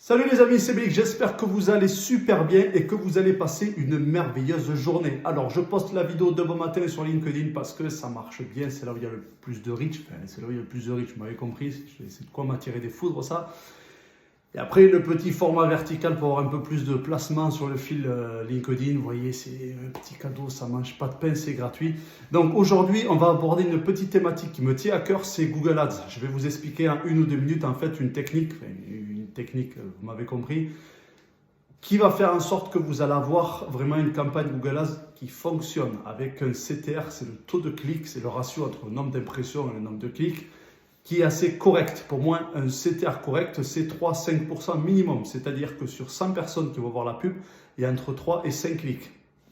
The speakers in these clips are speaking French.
Salut les amis, c'est Bélic, j'espère que vous allez super bien et que vous allez passer une merveilleuse journée. Alors je poste la vidéo de bon matin sur LinkedIn parce que ça marche bien, c'est là où il y a le plus de reach, c'est là où il y a le plus de reach, vous m'avez compris, c'est de quoi m'attirer des foudres ça. Et après le petit format vertical pour avoir un peu plus de placement sur le fil LinkedIn, vous voyez c'est un petit cadeau, ça mange pas de pain, c'est gratuit. Donc aujourd'hui on va aborder une petite thématique qui me tient à cœur, c'est Google Ads. Je vais vous expliquer en 1 ou 2 minutes en fait une technique, vous m'avez compris, qui va faire en sorte que vous allez avoir vraiment une campagne Google Ads qui fonctionne avec un CTR, c'est le taux de clic, c'est le ratio entre le nombre d'impressions et le nombre de clics, qui est assez correct. Pour moi, un CTR correct, c'est 3-5% minimum. C'est-à-dire que sur 100 personnes qui vont voir la pub, il y a entre 3 et 5 clics.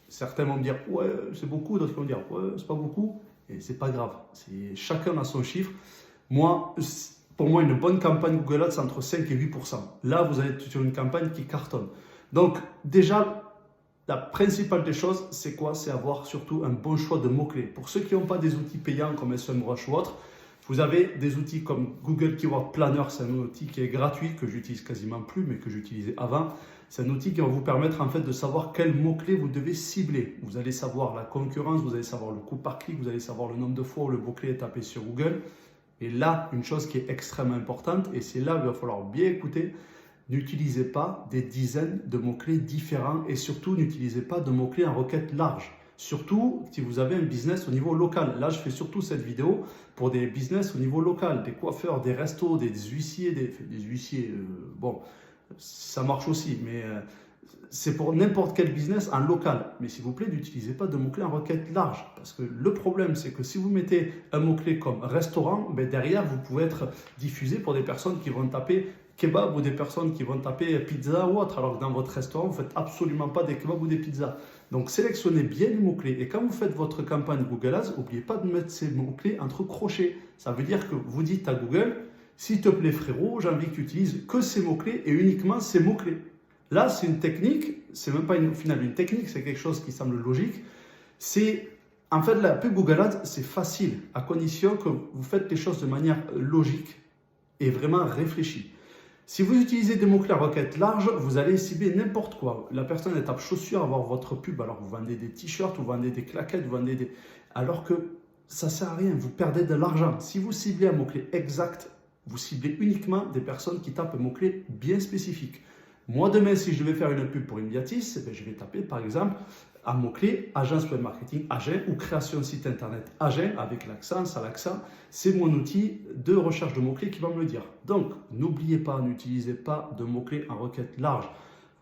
Certains vont me dire, ouais, c'est beaucoup, d'autres vont me dire, ouais, c'est pas beaucoup. Et c'est pas grave. Chacun a son chiffre. Pour moi, une bonne campagne Google Ads, c'est entre 5 et 8%. Là, vous allez être sur une campagne qui cartonne. Donc, déjà, la principale des choses, c'est quoi? C'est avoir surtout un bon choix de mots-clés. Pour ceux qui n'ont pas des outils payants comme SEMrush ou autre, vous avez des outils comme Google Keyword Planner, c'est un outil qui est gratuit, que j'utilise quasiment plus, mais que j'utilisais avant. C'est un outil qui va vous permettre en fait de savoir quels mots-clés vous devez cibler. Vous allez savoir la concurrence, vous allez savoir le coût par clic, vous allez savoir le nombre de fois où le mot-clé est tapé sur Google. Et là, une chose qui est extrêmement importante, et c'est là où il va falloir bien écouter, n'utilisez pas des dizaines de mots-clés différents et surtout n'utilisez pas de mots-clés en requête large. Surtout si vous avez un business au niveau local. Là, je fais surtout cette vidéo pour des business au niveau local, des coiffeurs, des restos, des huissiers, des huissiers. Bon, ça marche aussi, mais c'est pour n'importe quel business en local. Mais s'il vous plaît, n'utilisez pas de mots-clés en requête large. Parce que le problème, c'est que si vous mettez un mot-clé comme restaurant, ben derrière, vous pouvez être diffusé pour des personnes qui vont taper kebab ou des personnes qui vont taper pizza ou autre. Alors que dans votre restaurant, vous ne faites absolument pas des kebabs ou des pizzas. Donc, sélectionnez bien les mots-clés. Et quand vous faites votre campagne Google Ads, n'oubliez pas de mettre ces mots-clés entre crochets. Ça veut dire que vous dites à Google, s'il te plaît frérot, j'ai envie que tu utilises que ces mots-clés et uniquement ces mots-clés. Là, c'est une technique, c'est même pas au final une technique, c'est quelque chose qui semble logique. En fait, la pub Google Ads, c'est facile, à condition que vous faites les choses de manière logique et vraiment réfléchie. Si vous utilisez des mots-clés à requête large, vous allez cibler n'importe quoi. La personne elle tape chaussures à voir votre pub, alors vous vendez des t-shirts, vous vendez des claquettes, vous vendez des... Alors que ça ne sert à rien, vous perdez de l'argent. Si vous ciblez un mot-clé exact, vous ciblez uniquement des personnes qui tapent un mot-clé bien spécifique. Moi, demain, si je devais faire une pub pour Imbiatis, je vais taper par exemple un mot-clé agence web marketing Agen ou création de site internet Agen avec l'accent, sans l'accent. C'est mon outil de recherche de mots-clés qui va me le dire. Donc, n'oubliez pas, n'utilisez pas de mots-clés en requête large.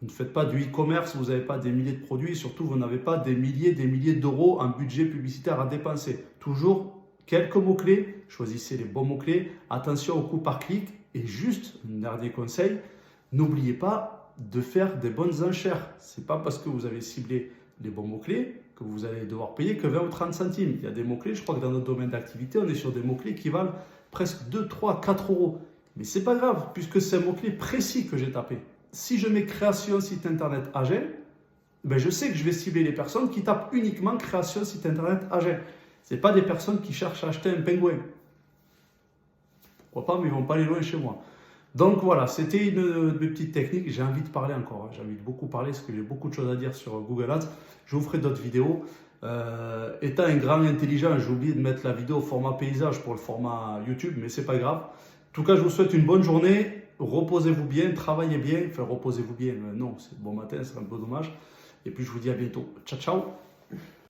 Vous ne faites pas du e-commerce, vous n'avez pas des milliers de produits, surtout vous n'avez pas des milliers d'euros en budget publicitaire à dépenser. Toujours quelques mots-clés, choisissez les bons mots-clés, attention au coût par clic et juste, un dernier conseil, n'oubliez pas de faire des bonnes enchères. Ce n'est pas parce que vous avez ciblé les bons mots-clés que vous allez devoir payer que 20 ou 30 centimes. Il y a des mots-clés, je crois que dans notre domaine d'activité, on est sur des mots-clés qui valent presque 2, 3, 4 euros. Mais ce n'est pas grave, puisque c'est un mot-clé précis que j'ai tapé. Si je mets création site internet Agen, ben je sais que je vais cibler les personnes qui tapent uniquement création site internet Agen. Ce n'est pas des personnes qui cherchent à acheter un pingouin. Pourquoi pas, mais ils ne vont pas aller loin chez moi. Donc voilà, c'était une de mes petites techniques. J'ai envie de parler encore, j'ai envie de beaucoup parler parce que j'ai beaucoup de choses à dire sur Google Ads. Je vous ferai d'autres vidéos. Étant un grand intelligent, j'ai oublié de mettre la vidéo au format paysage pour le format YouTube, mais c'est pas grave. En tout cas, je vous souhaite une bonne journée. Reposez-vous bien, travaillez bien. Enfin, reposez-vous bien. Non, c'est bon matin, c'est un peu dommage. Et puis, je vous dis à bientôt. Ciao, ciao.